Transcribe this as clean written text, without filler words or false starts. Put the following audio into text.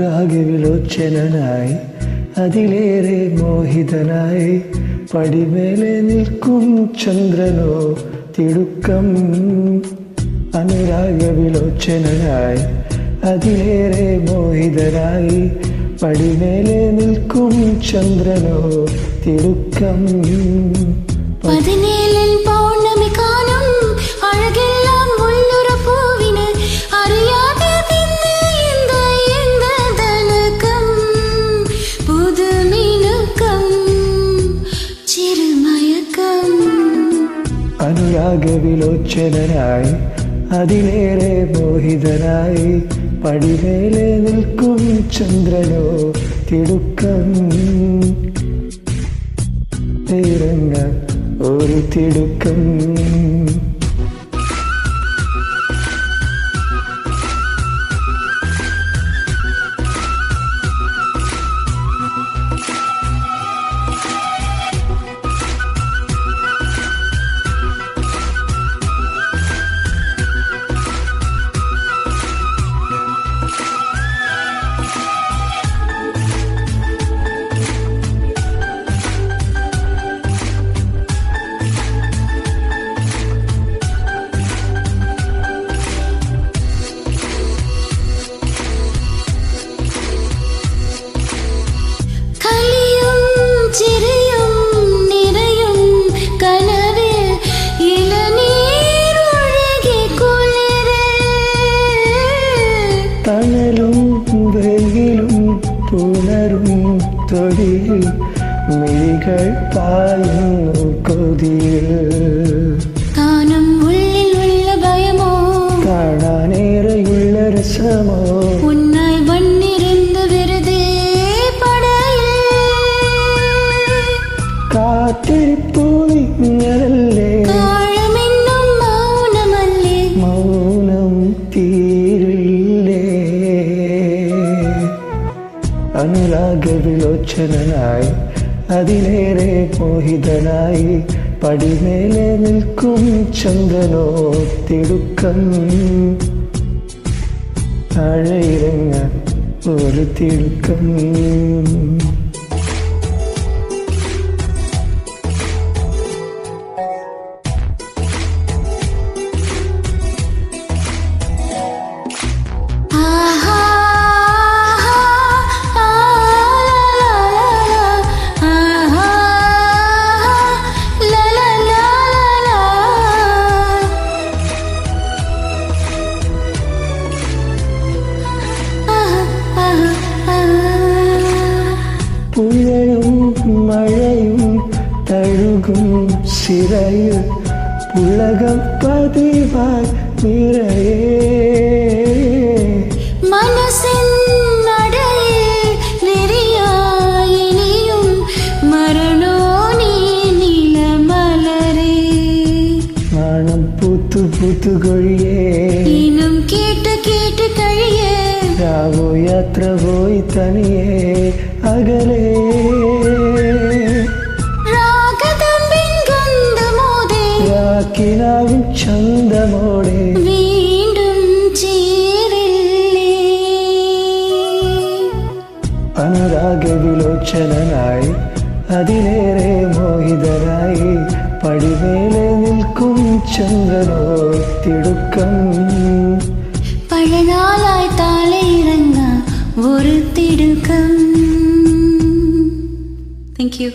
രാഗവിലോചനായി അതിലേറെ മോഹിതനായി പടിമേലെ നിൽക്കും ചന്ദ്രനോ തിടുക്കം. അനുരാഗവിലോചനായി അതിലേറെ മോഹിതനായി പടിമേലെ നിൽക്കും ചന്ദ്രനോ തിടുക്കം. പതിനേഴിൽ പൗർണമി കാണും അഴകെല്ലാം ഉള്ളൊരു പൂവിന് അറിയാതെ അനുരാഗവിലോചനായി അതിലേറെ മോഹിതനായി പടിമേലെ നിൽക്കും ചന്ദ്രനോ തിടുക്കം. ഇറങ്ങ ഒരു തിടുക്കം. തണലും വെയിലും പുണരും തൊടിയിൽ മിഴികൾ പായുന്നു കൊതിയിൽ. താനും ഉള്ളിലുള്ള ഭയമോ കാണാനേറെയുള്ള രസമോ ഉന്നായി വന്നിരുന്ന് വെറുതെ പടയിൽ കാത്തിരിപ്പൂ നിങ്ങളല്ലേ കാഴമെന്നും മൗനമല്ലേ മൗനം തീരില്ലേ. അനുരാഗവിലോചനായി അതിലേറെ മോഹിതനായി പടിമേലെ നിൽക്കും ചന്ദ്രനോ തിടുക്കം. താഴെയിറങ്ങ ഒരു തിടുക്കം. പുഴയും മഴയും തഴുകും സിരയിൽ പുളകം പതിവായി നിറയെ. മനസ്സിൻ നടയിൽ നെറിയായിനിയും മരണോ നീ നിലമലരേ. നാണം പൂത്തു പൂത്തു കൊഴിയേ ഇനും കേട്ട് കേട്ട് കഴിയേ. രാവോ യാത്ര പോയി തനിയേ അകലേ. രാഗതമ്പിൻ ഗന്ധമോടെ രാക്കിനാവിൻ ചന്തമോടെ വീണ്ടും ചേരില്ലേ. അനുരാഗവിലോചനായി അതിലേറെ മോഹിതനായി പടിമേലെ നിൽക്കും ചന്ദ്രനോ തിടുക്കം. പഴനാളായി താഴെയിറങ്ങ ഒരു തിടുക്കം. Thank you.